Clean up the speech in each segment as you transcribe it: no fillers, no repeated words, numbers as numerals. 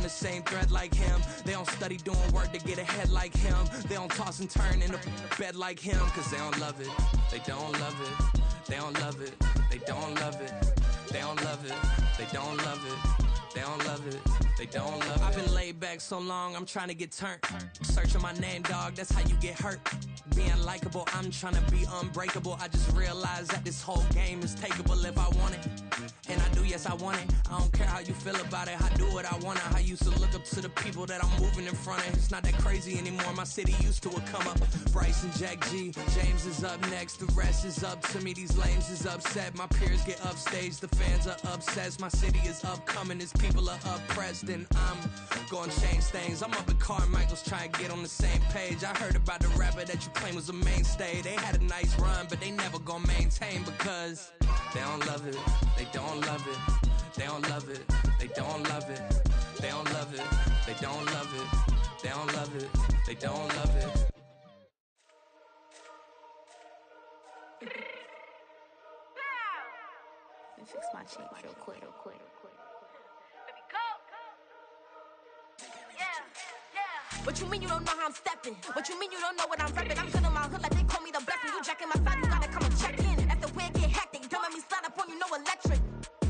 the same thread like him. They don't study doing work to get ahead like him. They don't toss and turn in the bed like him. Cause they don't love it, they don't love it. They don't love it, they don't love it. They don't love it, they don't love it. They don't love it, they don't love it. I've been laid back so long, I'm trying to get turned. Searching my name, dog, that's how you get hurt. Being likable, I'm trying to be unbreakable. I just realized that this whole game is takeable if I want it. And I do, yes, I want it. I don't care how you feel about it, I do what I want it. I used to look up to the people that I'm moving in front of. It's not that crazy anymore, my city used to it come up. Bryce and Jack G, James is up next. The rest is up to me, these lames is upset. My peers get upstaged, the fans are obsessed. My city is upcoming, its people are oppressed. And I'm gonna change things. I'm up at Carmichael's trying to get on the same page. I heard about the rapper that you claim was a mainstay. They had a nice run, but they never gonna maintain because they don't love it, they don't love it, they don't love it, they don't love it, they don't love it, they don't love it, they don't love it, they don't love it. Let me fix my cheeks real quick. What you mean you don't know how I'm stepping? What you mean you don't know what I'm repping? I'm good in my hood like they call me the blessing. You jacking my side, you gotta come and check in. That's the way it get hectic. Don't let me slide up on you, no electric.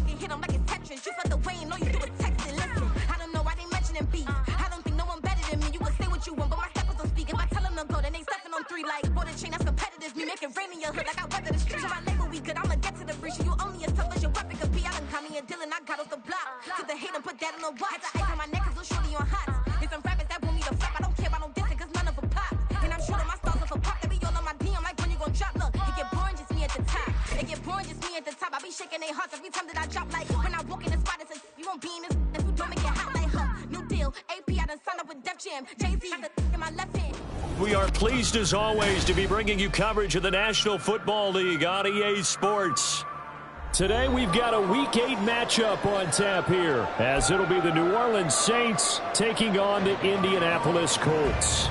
You hit them like it's Tetris. You felt the way and know you do a texting. Listen, I don't know why they mentioning beef. I don't think no one better than me. You can say what you want, but my steppers don't speak. If I tell them to go, then they stepping on 3 like border chain. That's competitive. Me make it rain in your hood like I weather the street. So I label we good. I'ma get to the breach. You only as tough as your weapon could be. I done Connie and Dylan. I got off the block. To the hate and put that on the watch. Had the ice on my neck 'cause little shorty on hot. It's some rappers that want me to flop. I don't care about no dissing 'cause none of them pop. And I'm shooting my stars off a pop. They be all on my DM like when you gon' drop. Look, it get boring just me at the top. It get boring just me at the top. I be shaking their hearts every time that I drop. Like when I walk in the spot, it's a you won't be in this. If you don't make it hot like new deal. AP, I done signed up with Def Jam. Jay-Z got the in my left hand. We are pleased as always to be bringing you coverage of the National Football League on EA Sports. Today we've got a Week 8 matchup on tap here, as it'll be the New Orleans Saints taking on the Indianapolis Colts.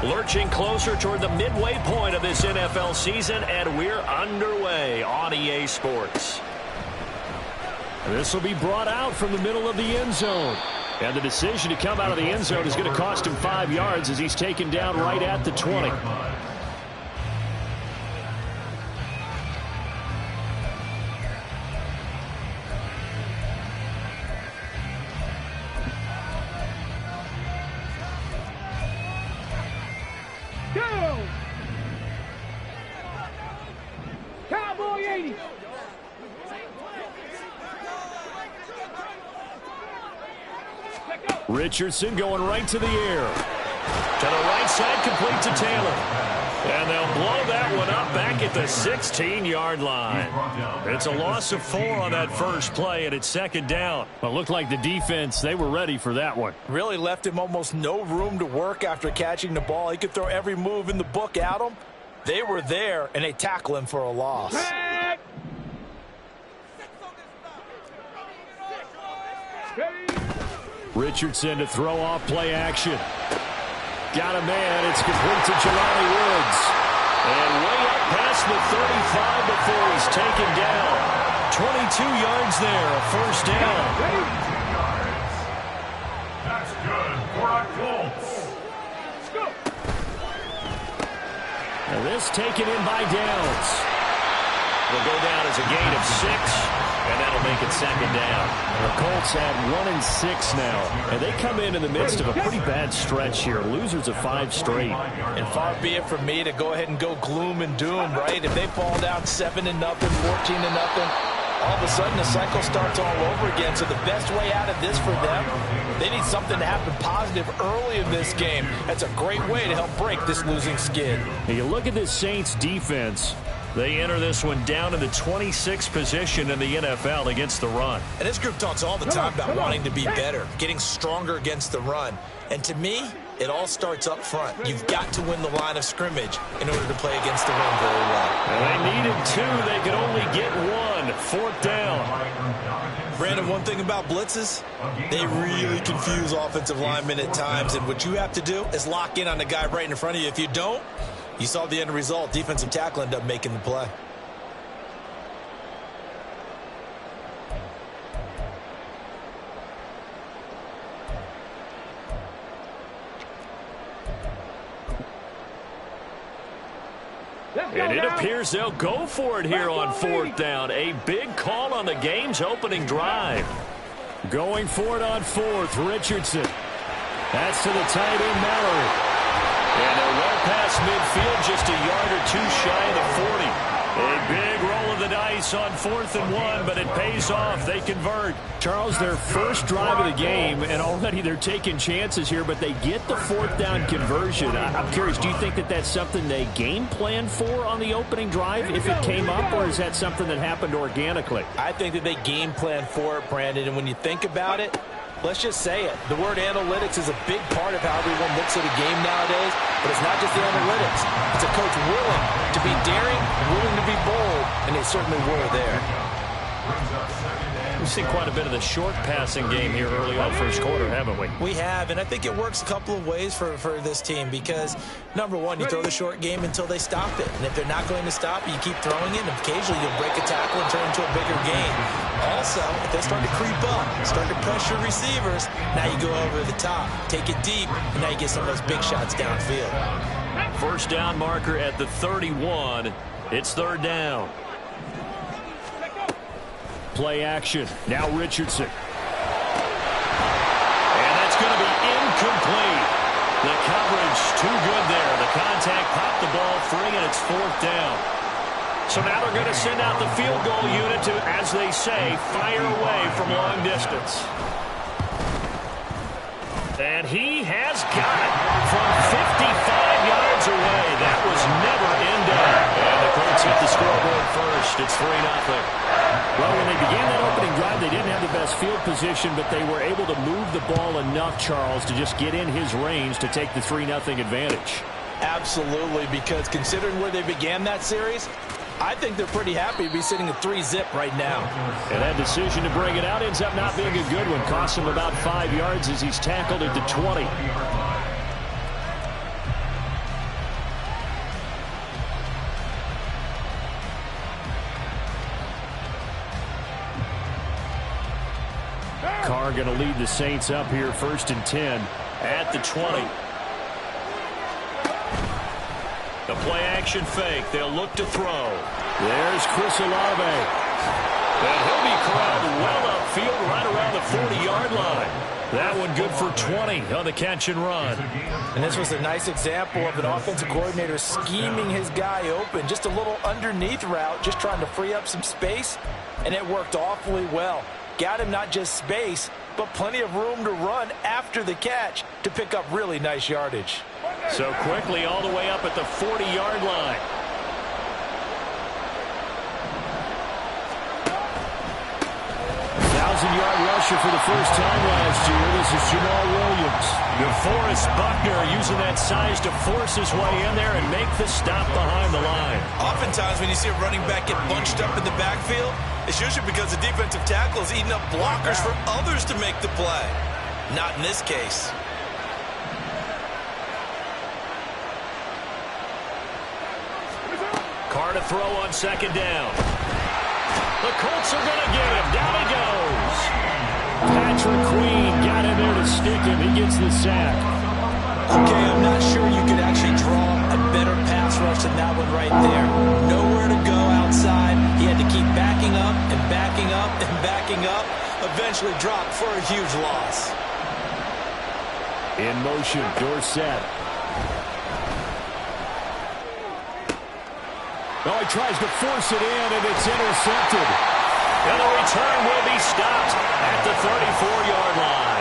Lurching closer toward the midway point of this NFL season, and we're underway on EA Sports. This will be brought out from the middle of the end zone. And the decision to come out of the end zone is going to cost him 5 yards as he's taken down right at the 20. Go! Cowboy 80! Richardson going right to the air. To the right side, complete to Taylor. And they'll blow that one up back at the 16-yard line. It's a loss of 4 on that first play, and it's second down. Well, it looked like the defense, they were ready for that one. Really left him almost no room to work after catching the ball. He could throw every move in the book at him. They were there, and they tackle him for a loss. Richardson to throw off play action. Got a man. It's complete to Jelani Woods. And way up past the 35 before he's taken down. 22 yards there, a first down. That's good for our Colts. And this taken in by Downs. Will go down as a gain of 6, and that'll make it second down. The Colts have 1 and 6 now, and they come in the midst of a pretty bad stretch here. Losers of 5 straight. And far be it from me to go ahead and go gloom and doom, right? If they fall down 7-0, 14-0, all of a sudden the cycle starts all over again. So the best way out of this for them, they need something to happen positive early in this game. That's a great way to help break this losing skid. And you look at this Saints defense. They enter this one down in the 26th position in the NFL against the run. And this group talks all the time about wanting to be better, getting stronger against the run. And to me, it all starts up front. You've got to win the line of scrimmage in order to play against the run very well. And they needed 2. They could only get 1. 4th down. Brandon, one thing about blitzes, they really confuse offensive linemen at times, and what you have to do is lock in on the guy right in front of you. If you don't, you saw the end result. Defensive tackle ended up making the play. And it appears they'll go for it here on fourth down. A big call on the game's opening drive. Going for it on fourth, Richardson. That's to the tight end, Mallory. And they're well past midfield, just a yard or two shy of the 40. A big roll of the dice on 4th and 1, but it pays off. They convert. Charles, their first drive of the game, and already they're taking chances here, but they get the 4th down conversion. I'm curious, do you think that that's something they game planned for on the opening drive if it came up, or is that something that happened organically? I think that they game planned for it, Brandon, and when you think about it, let's just say it. The word analytics is a big part of how everyone looks at a game nowadays, but it's not just the analytics. It's a coach willing to be daring, willing to be bold, and they certainly were there. We've seen quite a bit of the short passing game here early on first quarter, haven't we? We have, and I think it works a couple of ways for this team because, number one, you throw the short game until they stop it. And if they're not going to stop it, you keep throwing it, and occasionally you'll break a tackle and turn into a bigger game. Also, if they start to creep up, start to pressure receivers, now you go over the top, take it deep, and now you get some of those big shots downfield. First down marker at the 31. It's 3rd down. Play action. Now Richardson. And that's going to be incomplete. The coverage too good there. The contact popped the ball free, and it's 4th down. So now they're going to send out the field goal unit to, as they say, fire away from long distance. And he has got it from 55 yards away. That was never in doubt. And the Colts hit the scoreboard first. It's 3-0. Well, when they began that opening drive, they didn't have the best field position, but they were able to move the ball enough, Charles, to just get in his range to take the 3-0 advantage. Absolutely, because considering where they began that series, I think they're pretty happy to be sitting at 3-zip right now. And that decision to bring it out ends up not being a good one. Costs him about 5 yards as he's tackled at the 20. Carr going to lead the Saints up here 1st and 10 at the 20. The play action fake. They'll look to throw. There's Chris Olave. And he'll be corralled well upfield right around the 40-yard line. That one good for 20 on the catch and run. And this was a nice example of an offensive coordinator scheming his guy open. Just a little underneath route, just trying to free up some space, and it worked awfully well. Got him not just space, but plenty of room to run after the catch to pick up really nice yardage. So quickly all the way up at the 40-yard line. Thousand-yard rusher for the first time last year. This is Jamal Williams. DeForest Buckner using that size to force his way in there and make the stop behind the line. Oftentimes when you see a running back get bunched up in the backfield, it's usually because the defensive tackle is eating up blockers for others to make the play. Not in this case. Carr to throw on 2nd down. The Colts are going to get him. Down he goes. Patrick Queen got in there to stick him. He gets the sack. Okay, I'm not sure you could actually draw a better pass rush than that one right there. Nowhere to go outside. He had to keep backing up and backing up and backing up. Eventually dropped for a huge loss. In motion, Dorsett. Oh, he tries to force it in, and it's intercepted. And the return will be stopped at the 34-yard line.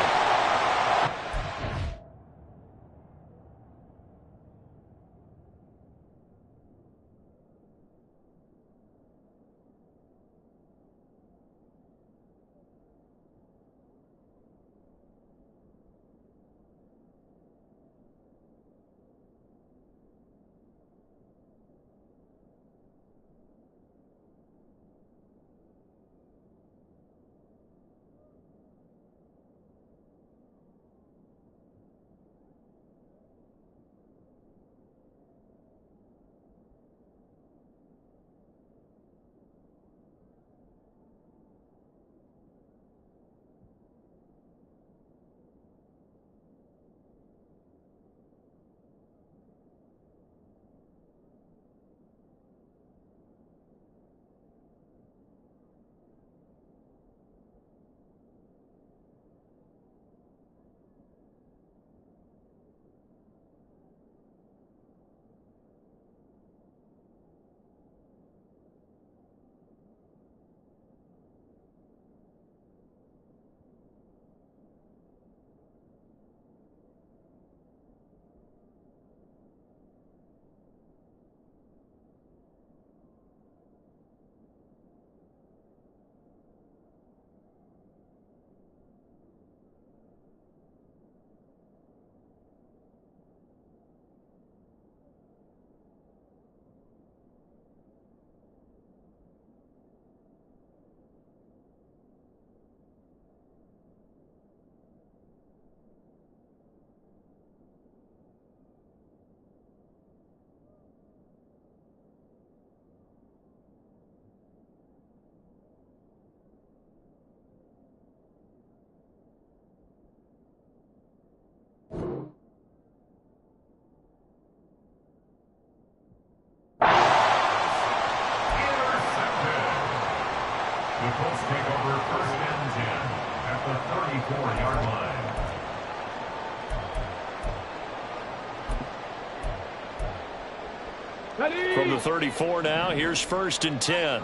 From the 34 now, here's 1st and 10.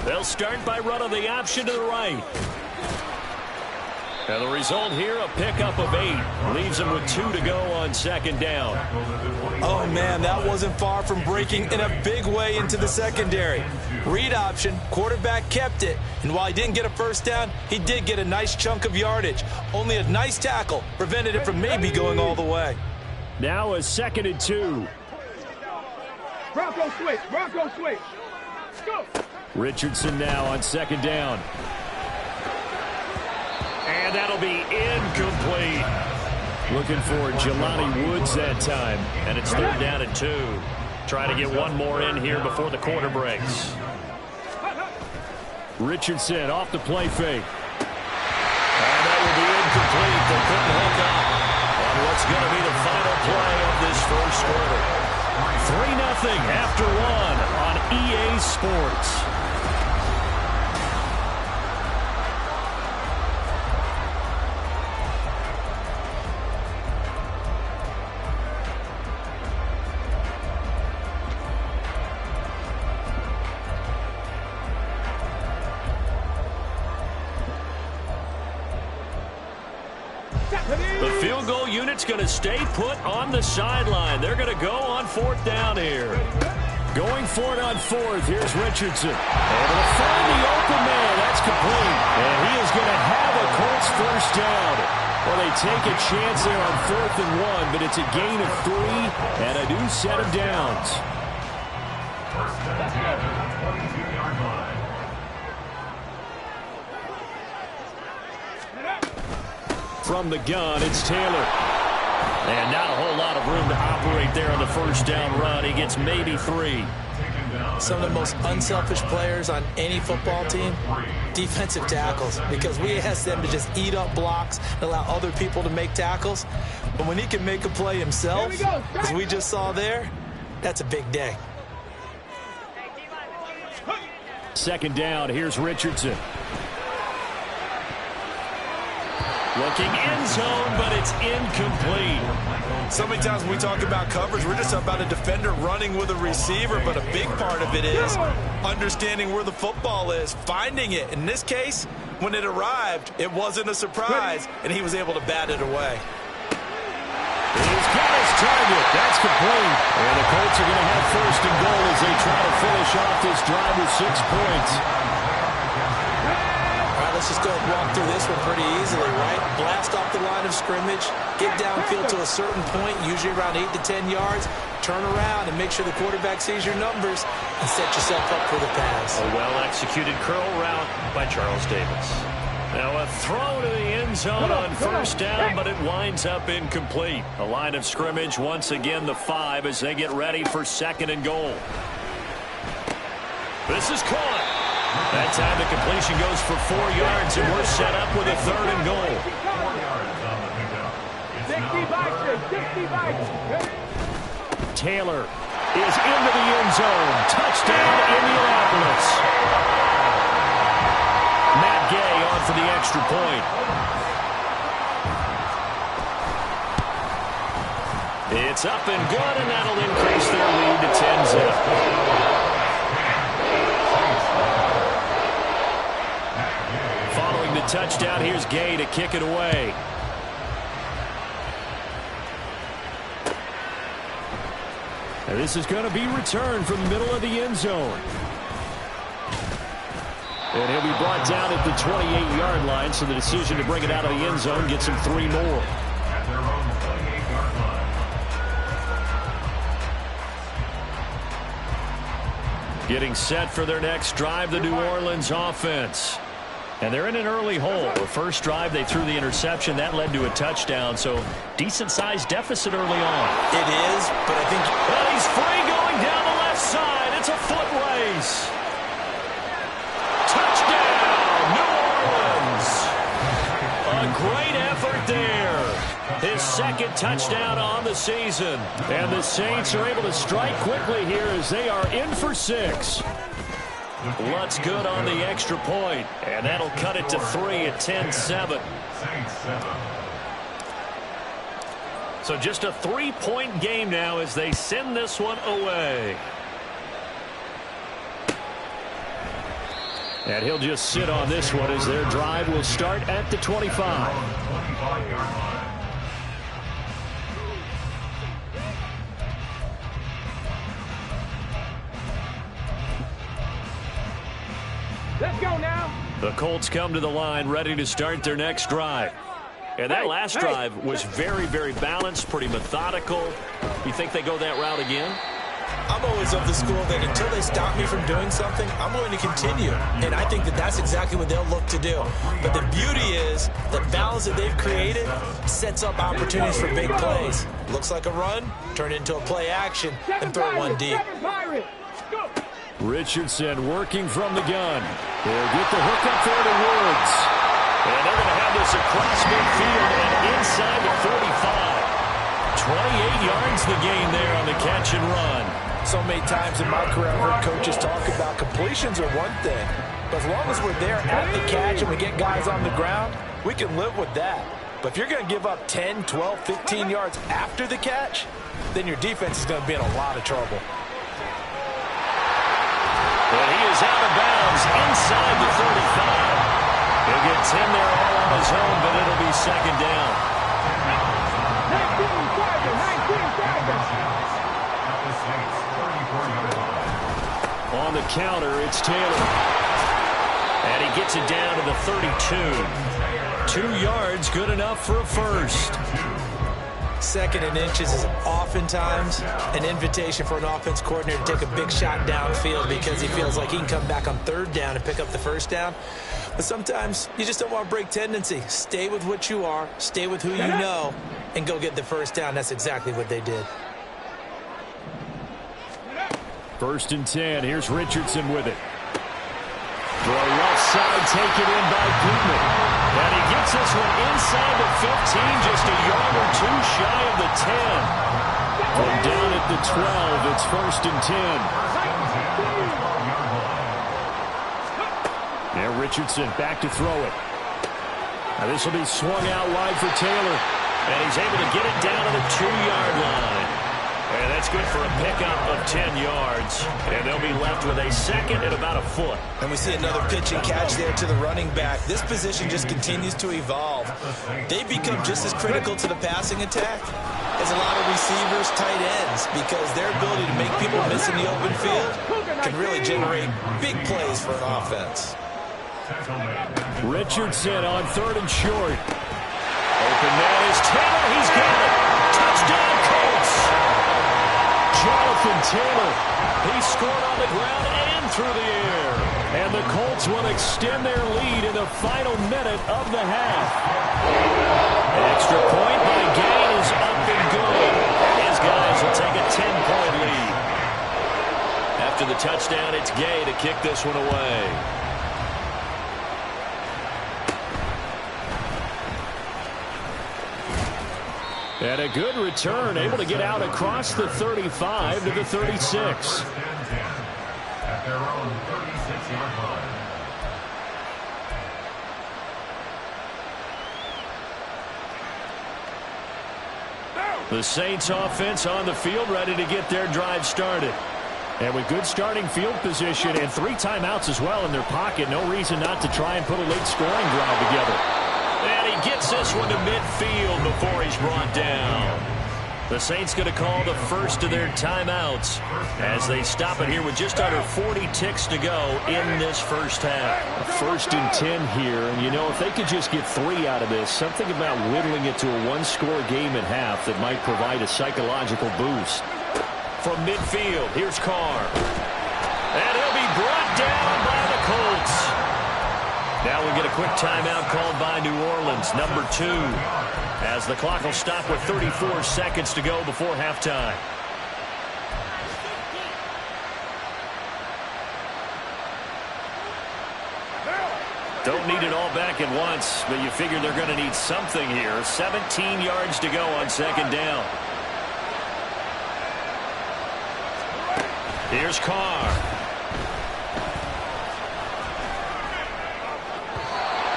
They'll start by running the option to the right. And the result here, a pickup of 8. Leaves them with 2 to go on 2nd down. Oh, man, that wasn't far from breaking in a big way into the secondary. Read option, quarterback kept it, and while he didn't get a 1st down, he did get a nice chunk of yardage. Only a nice tackle prevented it from maybe going all the way. Now a 2nd and 2. Bronco switch. Bronco switch. Go. Richardson now on 2nd down. And that'll be incomplete. Looking for Jelani Woods that time. And it's 3rd down and 2. Try to get one more in here before the quarter breaks. Richardson off the play fake. And that will be incomplete. They couldn't hook up on what's going to be the final play of this 1st quarter. 3-0 after 1 on EA Sports. The field goal unit's going to stay put on the sideline. They're going to go on 4th down here. Going for it on 4th. Here's Richardson. Able to find the open man. That's complete. And he is going to have a Colts 1st down. Well, they take a chance there on 4th and 1, but it's a gain of 3 and a new set of downs. From the gun, it's Taylor. And not a whole lot of room to operate there on the 1st down run. He gets maybe 3. Some of the most unselfish players on any football team, defensive tackles, because we ask them to just eat up blocks and allow other people to make tackles. But when he can make a play himself, as we just saw there, that's a big day. 2nd down, here's Richardson. Looking end zone, but it's incomplete. So many times when we talk about coverage, we're just about a defender running with a receiver, but a big part of it is understanding where the football is, finding it. In this case, when it arrived, it wasn't a surprise, and he was able to bat it away. He's got his target. That's complete. And the Colts are going to have 1st and goal as they try to finish off this drive with 6 points. Let's just go and walk through this one pretty easily, right? Blast off the line of scrimmage, get downfield to a certain point, usually around 8 to 10 yards, turn around and make sure the quarterback sees your numbers and set yourself up for the pass. A well-executed curl route by Charles Davis. Now a throw to the end zone on 1st down, but it winds up incomplete. A line of scrimmage, once again the 5 as they get ready for 2nd and goal. This is caught. That time the completion goes for 4 yards, and we're set up with a 3rd and goal. 60 Taylor is into the end zone. Touchdown, Indianapolis. Matt Gay on for the extra point. It's up and good, and that'll increase their lead to 10-zip. The touchdown, here's Gay to kick it away. And this is going to be returned from the middle of the end zone. And he'll be brought down at the 28-yard line, so the decision to bring it out of the end zone gets him 3 more. Getting set for their next drive, the New Orleans offense. And they're in an early hole. The first drive, they threw the interception. That led to a touchdown, so decent-sized deficit early on. It is, but I think... Well, he's free going down the left side. It's a foot race. Touchdown, New Orleans. A great effort there. His 2nd touchdown on the season. And the Saints are able to strike quickly here as they are in for 6. Lutz good on the extra point, and that'll cut it to 3 at 10-7. So just a 3-point game now as they send this one away. And he'll just sit on this one as their drive will start at the 25. Let's go now. The Colts come to the line ready to start their next drive. And that last drive was very, very balanced, pretty methodical. You think they go that route again? I'm always of the school that until they stop me from doing something, I'm going to continue. And I think that that's exactly what they'll look to do. But the beauty is the balance that they've created sets up opportunities for big plays. Looks like a run, turn it into a play action, and throw one deep. Richardson working from the gun. They'll get the hook up there to Woods. And they're going to have this across midfield and inside the 45. 28 yards the gain there on the catch and run. So many times in my career I've heard coaches talk about completions are one thing. But as long as we're there at the catch and we get guys on the ground, we can live with that. But if you're going to give up 10, 12, 15 yards after the catch, then your defense is going to be in a lot of trouble. But he is out of bounds inside the 35. He'll get 10 there all on his own, but it'll be second down. 19 On the counter, it's Taylor. And he gets it down to the 32. 2 yards, good enough for a first. Second and inches is oftentimes an invitation for an offense coordinator to take a big shot downfield because he feels like he can come back on third down and pick up the first down. But sometimes you just don't want to break tendency. Stay with what you are, stay with who you know, and go get the first down. That's exactly what they did. First and 10. Here's Richardson with it. To a left side, taken in by Goodman. And he gets this one inside the 15, just a yard or two shy of the 10. From down at the 12, it's first and 10. Now Richardson back to throw it. Now this will be swung out wide for Taylor. And he's able to get it down to the 2-yard line. And that's good for a pickup of 10 yards. And they'll be left with a second and about a foot. And we see another pitch and catch there to the running back. This position just continues to evolve. They become just as critical to the passing attack as a lot of receivers, tight ends, because their ability to make people miss in the open field can really generate big plays for an offense. Richardson on third and short. Open man is Taylor. He's got it. Touchdown, Colts. Jonathan Taylor, he scored on the ground and through the air. And the Colts will extend their lead in the final minute of the half. An extra point by Gain is up and good. His guys will take a 10-point lead. After the touchdown, it's Gay to kick this one away. And a good return, able to get out across the 35 to the 36. At their own 36-yard line. The Saints offense on the field, ready to get their drive started. And with good starting field position and 3 timeouts as well in their pocket, no reason not to try and put a late scoring drive together. And he gets this one to midfield before he's brought down. The Saints going to call the first of their timeouts as they stop it here with just under 40 ticks to go in this first half. First and 10 here, and you know, if they could just get 3 out of this, something about whittling it to a 1-score game at half that might provide a psychological boost. From midfield, here's Carr. And he'll be brought down by the Colts. Now we get a quick timeout called by New Orleans, number 2, as the clock will stop with 34 seconds to go before halftime. Don't need it all back at once, but you figure they're going to need something here. 17 yards to go on second down. Here's Carr.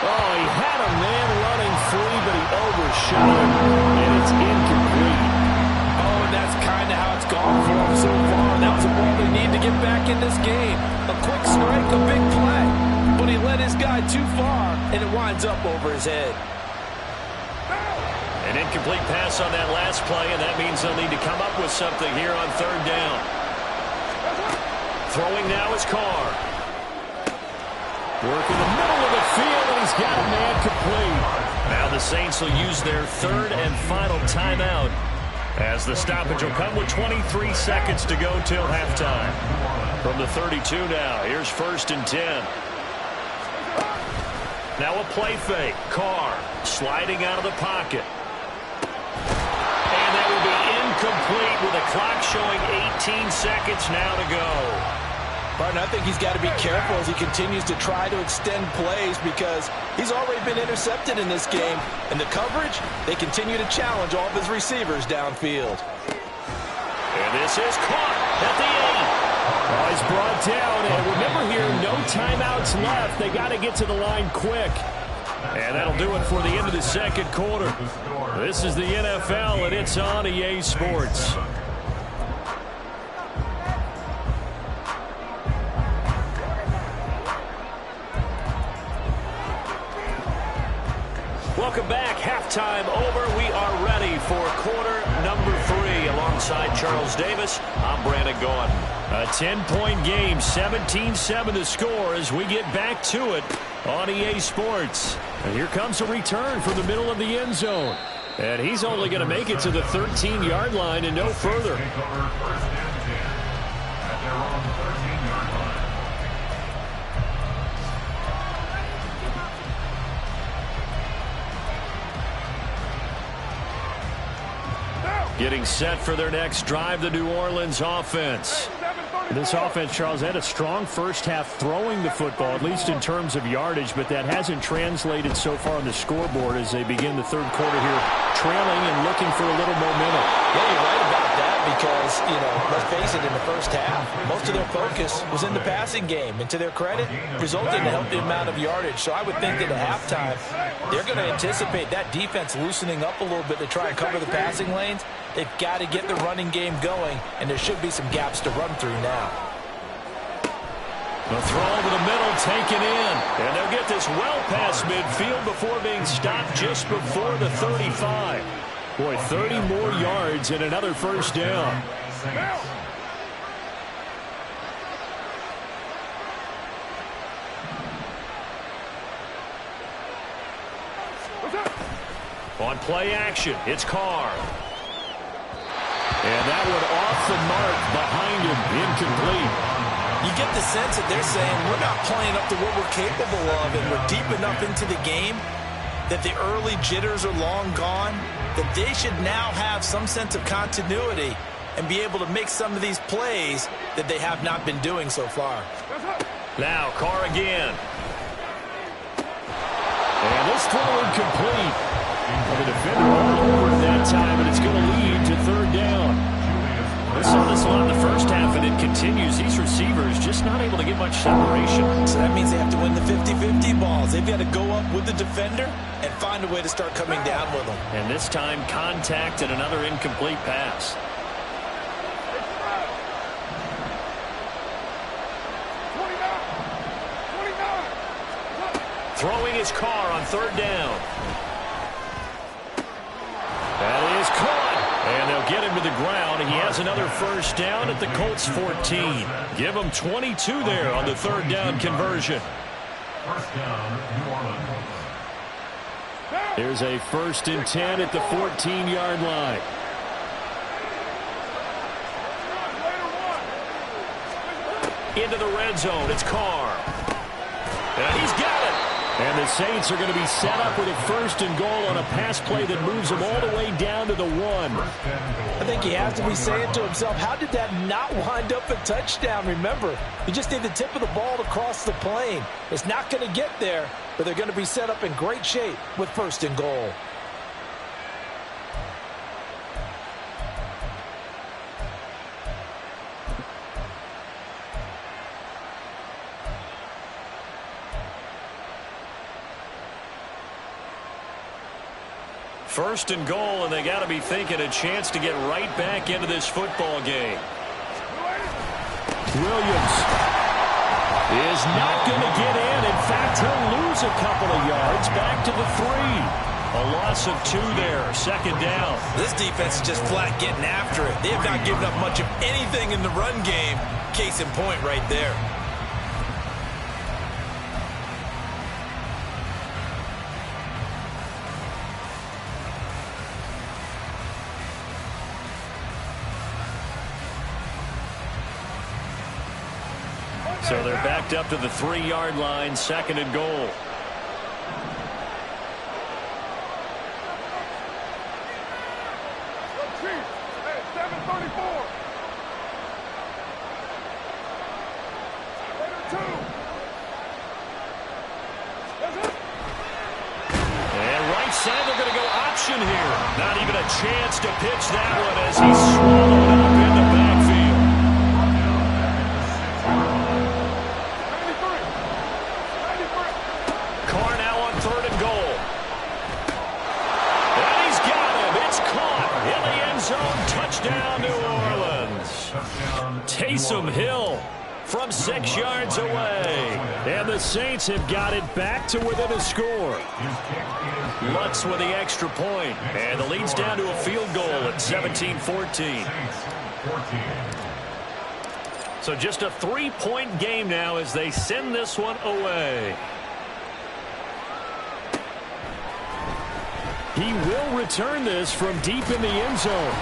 Oh, he had a man running free, but he overshot him, and it's incomplete. back in this game. A quick strike, a big play. But he led his guy too far, and it winds up over his head. An incomplete pass on that last play, and that means they'll need to come up with something here on third down. Throwing now is Carr. Work in the middle of the field, and he's got a man complete. Now the Saints will use their third and final timeout, as the stoppage will come with 23 seconds to go till halftime. From the 32 now, here's 1st and 10. Now a play fake. Carr sliding out of the pocket. And that will be incomplete with the clock showing 18 seconds now to go. Martin, I think he's got to be careful as he continues to try to extend plays because he's already been intercepted in this game. And the coverage, they continue to challenge all of his receivers downfield. And this is caught at the 8. Oh, he's brought down. And remember here, no timeouts left. They got to get to the line quick. And that'll do it for the end of the second quarter. This is the NFL, and it's on EA Sports. Welcome back. Halftime over. We are ready for quarter number 3. Alongside Charles Davis, I'm Brandon Gaudin. A 10-point game, 17-7 to score as we get back to it on EA Sports. And here comes a return from the middle of the end zone. And he's only going to make it to the 13-yard line and no further. Getting set for their next drive, the New Orleans offense. This offense, Charles, had a strong first half throwing the football, at least in terms of yardage, but that hasn't translated so far on the scoreboard as they begin the third quarter here, trailing and looking for a little momentum. Yeah, you're right about that because, let's face it, in the first half, most of their focus was in the passing game. And to their credit, resulted in a healthy amount of yardage. So I would think that at halftime, they're going to anticipate that defense loosening up a little bit to try and cover the passing lanes. They've got to get the running game going, and there should be some gaps to run through now. The throw over the middle, taken in. And they'll get this well past midfield before being stopped just before the 35. Boy, 30 more yards and another first down. On play action, it's Carr. And that one off the mark behind him, incomplete. You get the sense that they're saying we're not playing up to what we're capable of, and we're deep enough into the game that the early jitters are long gone, that they should now have some sense of continuity and be able to make some of these plays that they have not been doing so far. Now Carr again. And this throw incomplete. Well, the defender all over it that time, and it's going to lead to third down. We saw this a lot in the first half, and it continues. These receivers just not able to get much separation. So that means they have to win the 50-50 balls. They've got to go up with the defender and find a way to start coming down with them. And this time, contact and another incomplete pass. Throwing his Carr on third down. That is caught. And they'll get him to the ground. He has another first down at the Colts 14. Give him 22 there on the third down conversion. First down, New Orleans. There's a 1st and 10 at the 14-yard line. Into the red zone. It's Carr. And he's got it. And the Saints are going to be set up with a 1st and goal on a pass play that moves them all the way down to the 1. I think he has to be saying to himself, how did that not wind up a touchdown? Remember, you just need the tip of the ball to cross the plane. It's not going to get there, but they're going to be set up in great shape with 1st and goal. First and goal, and they got to be thinking a chance to get right back into this football game. Williams is not going to get in. In fact, he'll lose a couple of yards back to the 3. A loss of 2 there, second down. This defense is just flat getting after it. They have not given up much of anything in the run game. Case in point right there. So they're backed up to the 3-yard line, second and goal. Here. Not even a chance to pitch that one as he's swallowed up in the backfield. 93. Carr now on 3rd and goal. And he's got him. It's caught in the end zone. Touchdown, New Orleans. Taysom Hill from 6 yards away. And the Saints have got it back to within a score. Lutz with the extra point. And the lead's down to a field goal at 17-14. So just a 3-point game now as they send this one away. He will return this from deep in the end zone.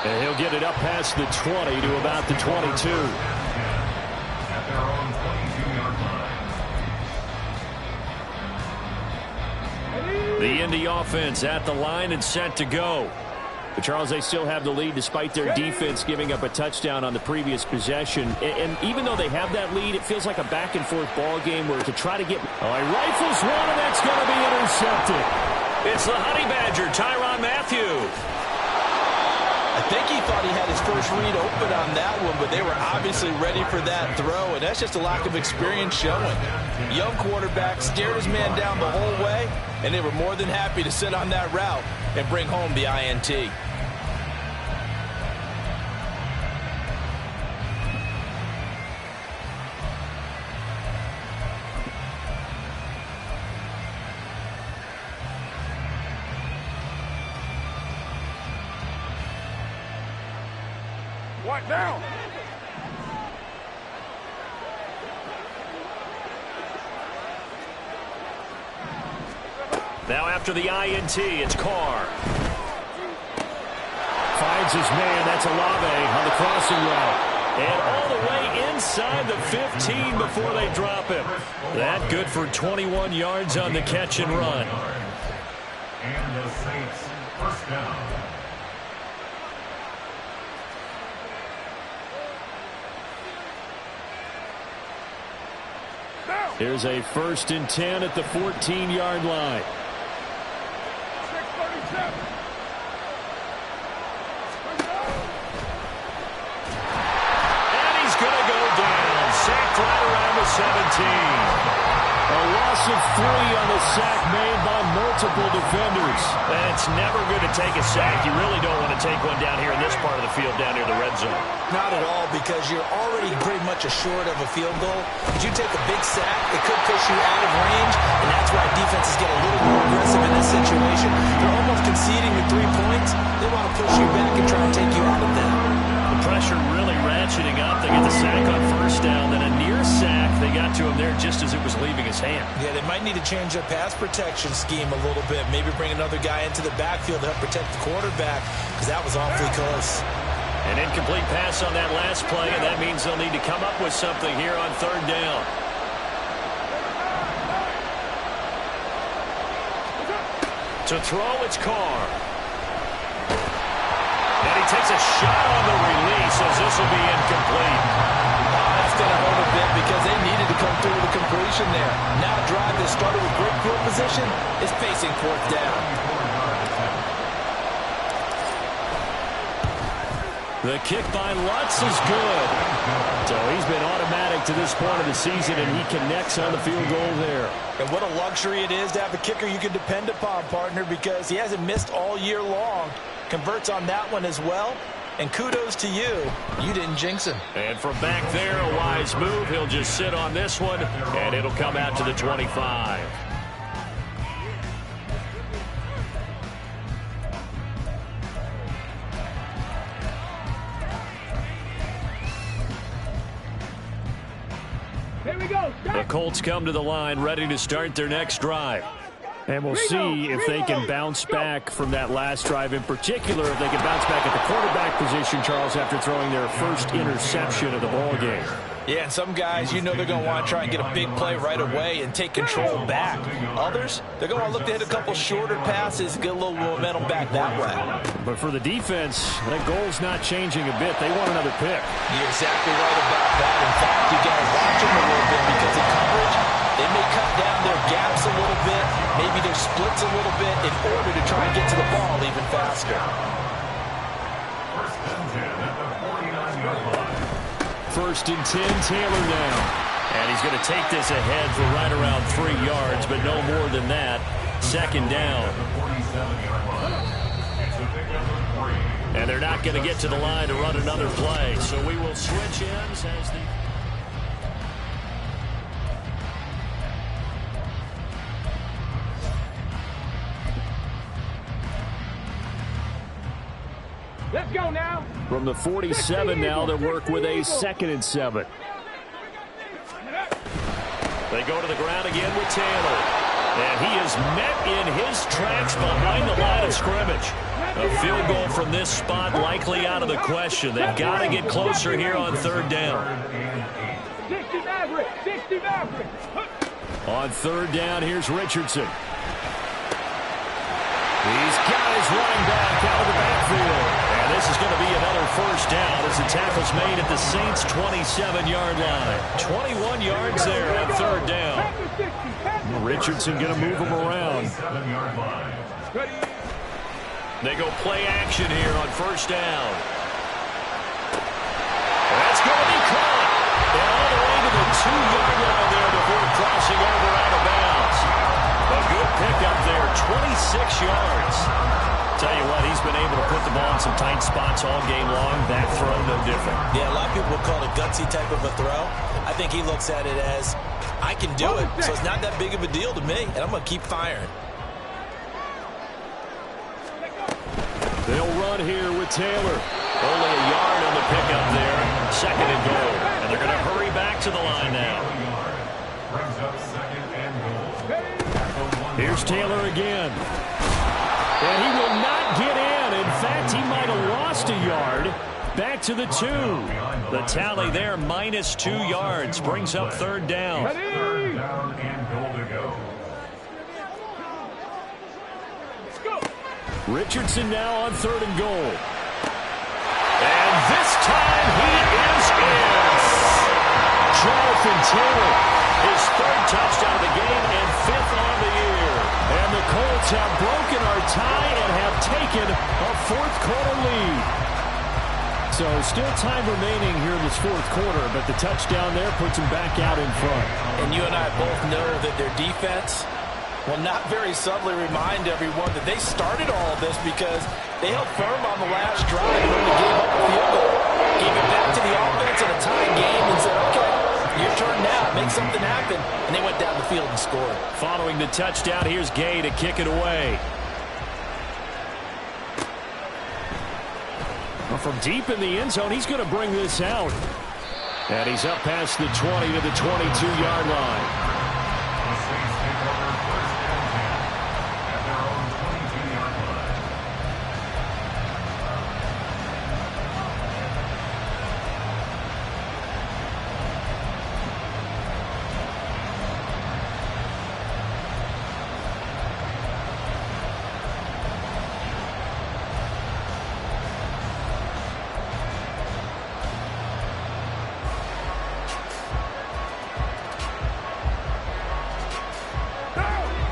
And he'll get it up past the 20 to about the 22. At their own 22-yard line. The Indy offense at the line and set to go. But Charles, they still have the lead despite their defense giving up a touchdown on the previous possession. And even though they have that lead, it feels like a back-and-forth ball game where to try to get... Oh, he rifles one, and that's going to be intercepted. It's the Honey Badger, Tyrann Mathieu. I think he thought he had his first read open on that one, but they were obviously ready for that throw, and that's just a lack of experience showing. Young quarterback stared his man down the whole way, and they were more than happy to sit on that route and bring home the INT. What now? Now after the INT, it's Carr. Finds his man. That's Olave on the crossing route. And all the way inside the 15 before they drop him. That good for 21 yards on the catch and run. And the Saints first down. Here's a 1st and 10 at the 14-yard line. 637. And he's going to go down. Sacked right around the 17. A loss of 3 on the sack made by multiple defenders. And it's never good to take a sack. You really don't want to take one down here in this part of the field down near the red zone. Not at all, because you're already pretty much assured of a field goal. If you take a big sack, it could push you out of range, and that's why defenses get a little more aggressive in this situation. They're almost conceding the 3 points. They want to push you back and try and take you out of that. The pressure really ratcheting up. They get the sack on 1st down, then a near sack. They got to him there just as it was leaving his hand. Yeah, they might need to change their pass protection scheme a little bit. Maybe bring another guy into the backfield to help protect the quarterback, because that was awfully close. An incomplete pass on that last play, and that means they'll need to come up with something here on 3rd down. To throw, it's Carr. And he takes a shot on the release as this will be incomplete. That's going to hurt a bit because they needed to come through with a completion there. Now a drive that started with great field position is facing 4th down. The kick by Lutz is good. So he's been automatic to this point of the season, and he connects on the field goal there. And what a luxury it is to have a kicker you can depend upon, partner, because he hasn't missed all year long. Converts on that one as well. And kudos to you. You didn't jinx him. And from back there, a wise move. He'll just sit on this one, and it'll come out to the 25. Here we go. The Colts come to the line, ready to start their next drive. And we'll see if they can bounce back from that last drive, in particular, if they can bounce back at the quarterback position, Charles, after throwing their first interception of the ballgame. Yeah, and some guys, you know they're going to want to try and get a big play right away and take control back. Others, they're going to look to hit a couple shorter passes, get a little momentum back that way. But for the defense, that goal's not changing a bit. They want another pick. You're exactly right about that. In fact, you got to watch them a little bit because in coverage, they may cut down their gaps a little bit, maybe their splits a little bit in order to try and get to the ball even faster. First and 10, Taylor now. And he's going to take this ahead for right around 3 yards, but no more than that. Second down. And they're not going to get to the line to run another play. So we will switch ends as the... Let's go now. From the 47 now, they work with a 2nd and 7. They go to the ground again with Taylor. And he is met in his tracks behind the line of scrimmage. A field goal from this spot likely out of the question. They've got to get closer here on 3rd down. 60 Maverick. 60 Maverick. On 3rd down, here's Richardson. These guys running back out of the backfield. And this is going to be another first down as the tackle's made at the Saints' 27-yard line. 21 yards there on 3rd down. Richardson going to move them around. They go play action here on 1st down. That's going to be caught. And all the way to the 2-yard line there before crossing over out of bounds. A good pickup there, 26 yards. Tell you what, he's been able to put the ball in some tight spots all game long. That throw, no different. Yeah, a lot of people would call it a gutsy type of a throw. I think he looks at it as, I can do it, so it's not that big of a deal to me, and I'm going to keep firing. They'll run here with Taylor. Only a yard on the pickup there. 2nd and goal. And they're going to hurry back to the line now. Here's Taylor again. And he will not get in. In fact, he might have lost a yard. Back to the 2. The tally there, -2 yards. Brings up 3rd down. Richardson now on 3rd and goal. And this time he is in. Jonathan Taylor, his 3rd touchdown of the game and 5th on the year. And the Colts have broken our tie and have taken a 4th quarter lead. So still time remaining here in this 4th quarter, but the touchdown there puts them back out in front. And you and I both know that their defense will not very subtly remind everyone that they started all of this because they held firm on the last drive and only gave up a field goal. Gave it back to the offense in a tie game and said, okay, your turn now, make something happen. And they went down the field and scored. Following the touchdown, here's Gay to kick it away. Well, from deep in the end zone, he's going to bring this out. And he's up past the 20 to the 22-yard line.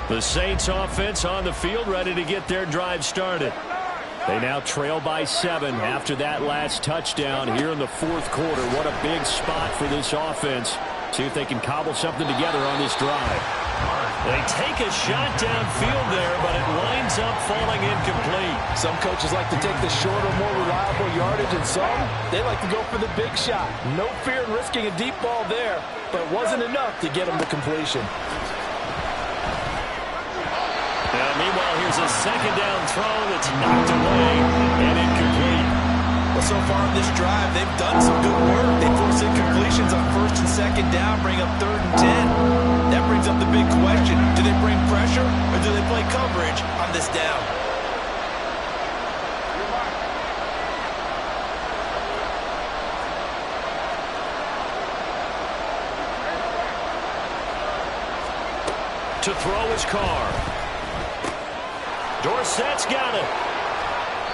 The Saints offense on the field, ready to get their drive started. They now trail by 7 after that last touchdown here in the 4th quarter. What a big spot for this offense. See if they can cobble something together on this drive. They take a shot downfield there, but it winds up falling incomplete. Some coaches like to take the shorter, more reliable yardage, and some, they like to go for the big shot. No fear in risking a deep ball there, but it wasn't enough to get them to completion. Now, meanwhile, here's a second down throw that's knocked away and incomplete. Well, so far in this drive, they've done some good work. They force incompletions on first and second down, bring up 3rd and 10. That brings up the big question. Do they bring pressure or do they play coverage on this down? To throw his car. Dorsett's got it.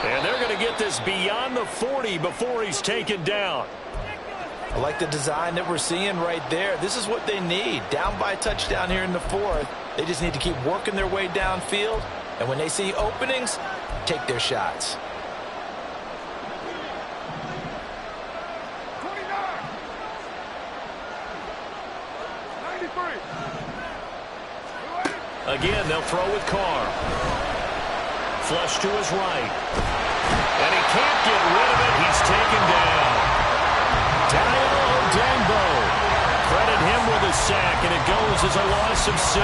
And they're going to get this beyond the 40 before he's taken down. I like the design that we're seeing right there. This is what they need. Down by a touchdown here in the 4th. They just need to keep working their way downfield. And when they see openings, take their shots. 93. Again, they'll throw with Carr. Flush to his right. And he can't get rid of it. He's taken down. Daniel Odangbo. Credit him with a sack, and it goes as a loss of 6.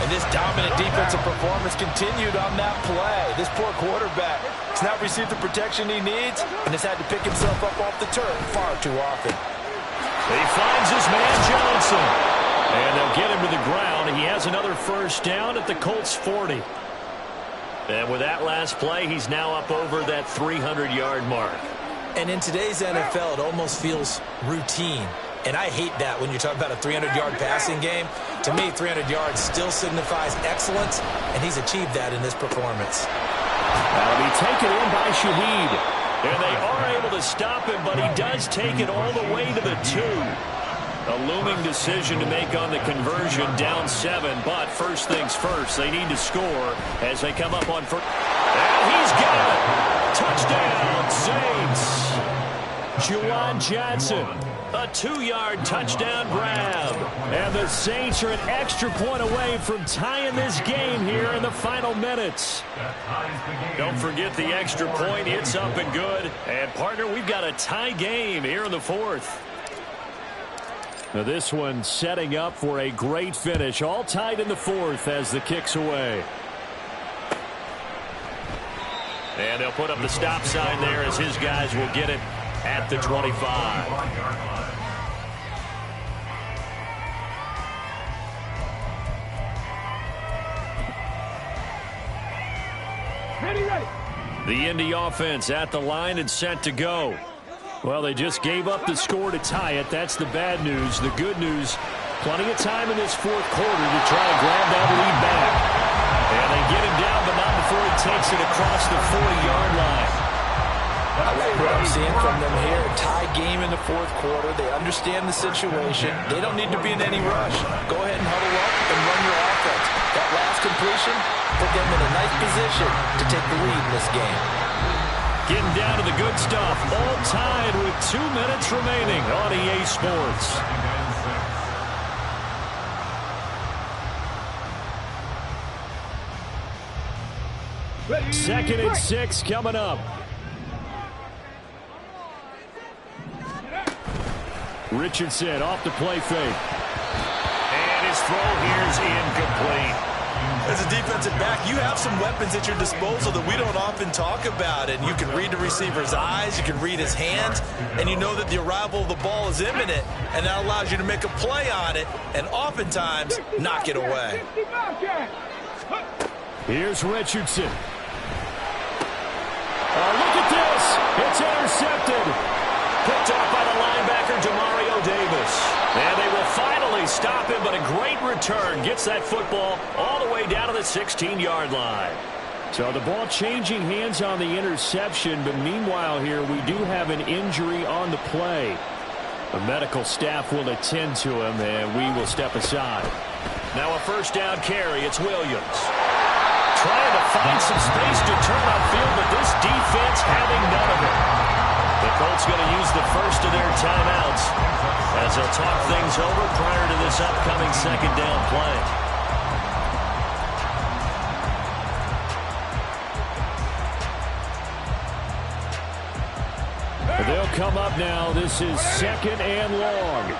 And this dominant defensive performance continued on that play. This poor quarterback has not received the protection he needs and has had to pick himself up off the turf far too often. He finds his man Johnson. And they'll get him to the ground. He has another first down at the Colts 40. And with that last play, he's now up over that 300-yard mark. And in today's NFL, it almost feels routine. And I hate that when you talk about a 300-yard passing game. To me, 300 yards still signifies excellence, and he's achieved that in this performance. That'll be taken in by Shaheed. And they are able to stop him, but he does take it all the way to the 2. A looming decision to make on the conversion, down 7. But first things first, they need to score as they come up on first. And he's got it. Touchdown, Saints. Juwan Johnson, a 2-yard touchdown grab. And the Saints are an extra point away from tying this game here in the final minutes. Don't forget the extra point. It's up and good. And, partner, we've got a tie game here in the 4th. Now this one setting up for a great finish. All tied in the 4th as the kick's away. And they'll put up the stop sign there as his guys will get it at the 25. Ready. The Indy offense at the line and set to go. Well, they just gave up the score to tie it. That's the bad news. The good news, plenty of time in this 4th quarter to try and grab that lead back. And they get him down, but not before he takes it across the 40-yard line. I like what I'm seeing from them here. Tie game in the 4th quarter. They understand the situation. They don't need to be in any rush. Go ahead and huddle up and run your offense. That last completion put them in a nice position to take the lead in this game. Getting down to the good stuff. All tied with 2 minutes remaining on EA Sports. Second and 6 coming up. Richardson off the play fake. And his throw here is incomplete. As a defensive back, you have some weapons at your disposal that we don't often talk about. And you can read the receiver's eyes, you can read his hands, and you know that the arrival of the ball is imminent, and that allows you to make a play on it and oftentimes knock it away. Here's Richardson. Oh, look at this. It's intercepted. Picked up by the linebacker, Demario Davis. And they will finally stop him, but a great return. Gets that football all the way down to the 16-yard line. So the ball changing hands on the interception, but meanwhile here we do have an injury on the play. The medical staff will attend to him, and we will step aside. Now a first down carry. It's Williams. Trying to find some space to turn upfield, but this defense having none of it. The Colts going to use the first of their timeouts as they'll talk things over prior to this upcoming second down play. They'll come up now. This is second and long.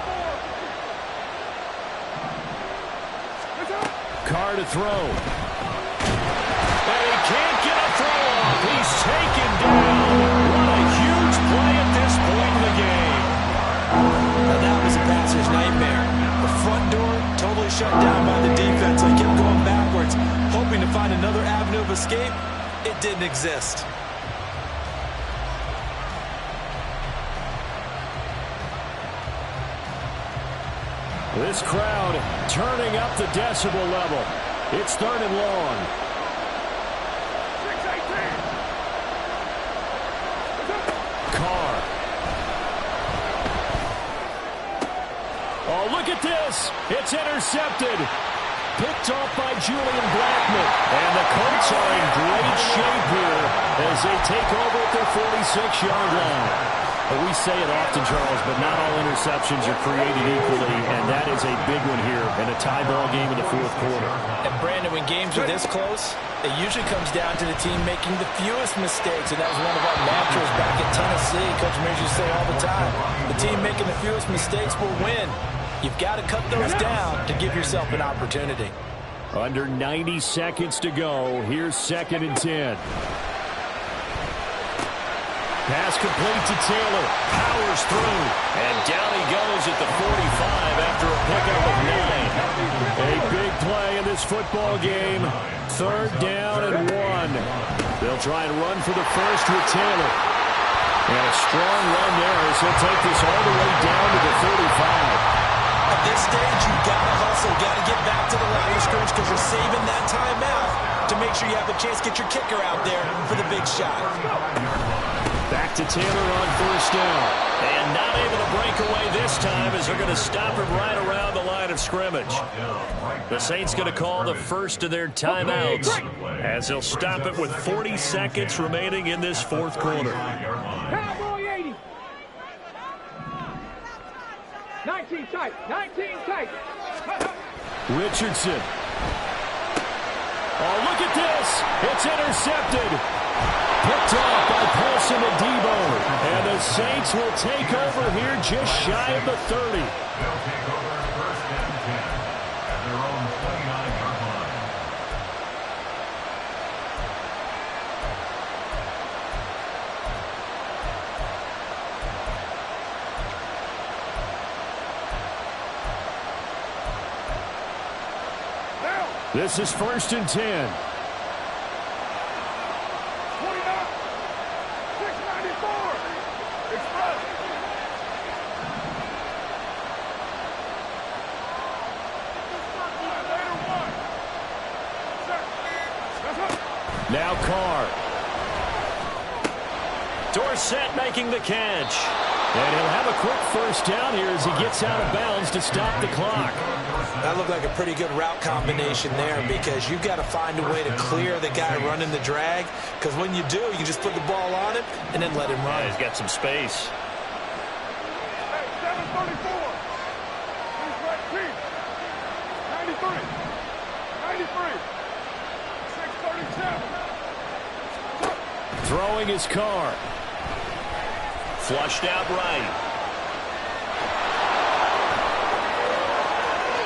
Carr to throw. And he can't get a throw off. He's taken down. What a huge play at this point in the game. Now that was a passer's nightmare. The front door totally shut down by the defense. They kept going backwards, hoping to find another avenue of escape. It didn't exist. This crowd turning up the decibel level. It's third and long. 6-18. Carr. Oh, look at this. It's intercepted. Picked off by Julian Blackmon. And the Colts are in great shape here as they take over at their 46-yard line. We say it often, Charles, but not all interceptions are created equally, and that is a big one here in a tie ball game in the fourth quarter. And Brandon, when games are this close, it usually comes down to the team making the fewest mistakes, and that was one of our mantras back in Tennessee. Coach Mears used to say all the time, the team making the fewest mistakes will win. You've got to cut those down to give yourself an opportunity. Under 90 seconds to go. Here's second and 10. Pass complete to Taylor. Powers through. And down he goes at the 45 after a pickup of 9. A big play in this football game. Third down and 1. They'll try and run for the first with Taylor. And a strong run there as he'll take this all the way down to the 35. At this stage, you've got to hustle. Got to get back to the line of scrimmage because you're saving that timeout to make sure you have a chance to get your kicker out there for the big shot. Back to Taylor on first down. And not able to break away this time as they're going to stop him right around the line of scrimmage. The Saints going to call the first of their timeouts as they'll stop it with 40 seconds remaining in this fourth quarter. Cowboy 80. 19 tight. 19 tight. Richardson. Oh, look at this. It's intercepted. Picked off by Paulson and Debo. And the Saints will take over here just shy of the 30. They'll take over first and 10 at their own 29-yard line. This is first and 10. Now Carr. Dorsett making the catch. And he'll have a quick first down here as he gets out of bounds to stop the clock. That looked like a pretty good route combination there because you've got to find a way to clear the guy running the drag because when you do, you can just put the ball on him and then let him run. Yeah, he's got some space. Hey, 734. He's right here. 93. 93. 637. Throwing his Carr. Flushed out right.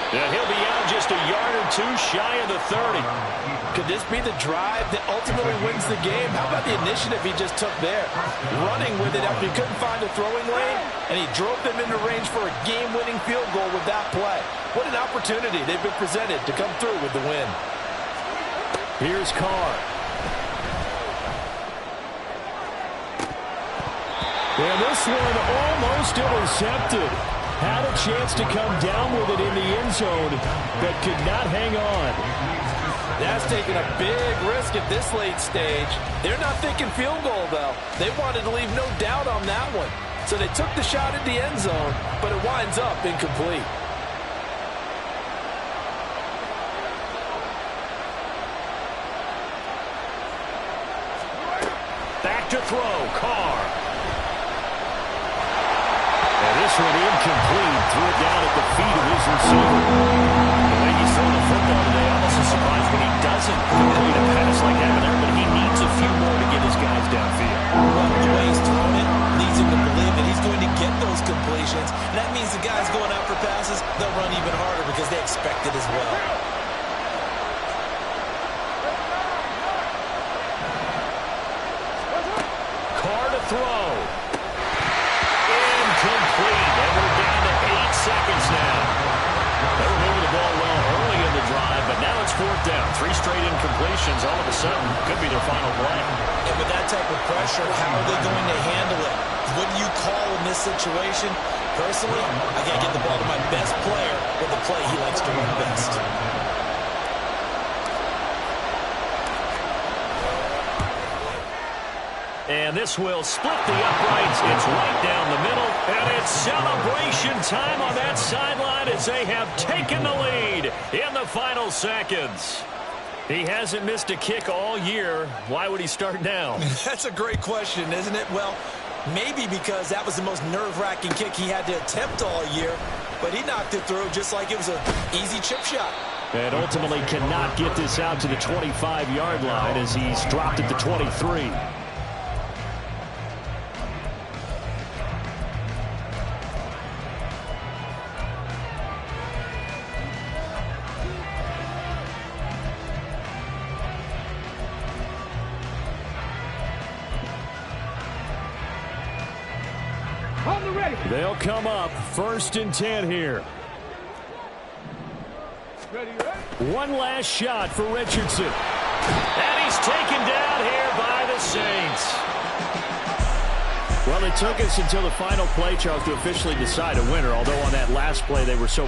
And he'll be out just a yard or two shy of the 30. Could this be the drive that ultimately wins the game? How about the initiative he just took there? Running with it after he couldn't find a throwing lane, and he drove them into range for a game-winning field goal with that play. What an opportunity they've been presented to come through with the win. Here's Carr. And this one almost intercepted. Had a chance to come down with it in the end zone, but could not hang on. That's taking a big risk at this late stage. They're not thinking field goal, though. They wanted to leave no doubt on that one. So they took the shot at the end zone, but it winds up incomplete. Back to throw, Carr. this one incomplete. Threw it down at the feet of his receiver. The way he's throwing the football today, almost a surprise when he doesn't complete a pass like that there, but he needs a few more to get his guys downfield. Well, the way he's throwing it leads him to believe that he's going to get those completions. And that means the guys going out for passes, they'll run even harder because they expect it as well. Carr to throw. Incomplete. And we're down to 8 seconds now. They were moving the ball well early in the drive, but now it's 4th down. 3 straight incompletions all of a sudden could be their final play. And with that type of pressure, how are they going to handle it? What do you call in this situation? Personally, I got to get the ball to my best player with the play he likes to run best. And this will split the uprights. It's right down the middle. And it's celebration time on that sideline as they have taken the lead in the final seconds. He hasn't missed a kick all year. Why would he start now? That's a great question, isn't it? Well, maybe because that was the most nerve-wracking kick he had to attempt all year. But he knocked it through just like it was an easy chip shot. And ultimately cannot get this out to the 25-yard line as he's dropped at the 23. They'll come up 1st and 10 here. One last shot for Richardson. And he's taken down here by the Saints. Well, it took us until the final play, Charles, to officially decide a winner, although on that last play they were so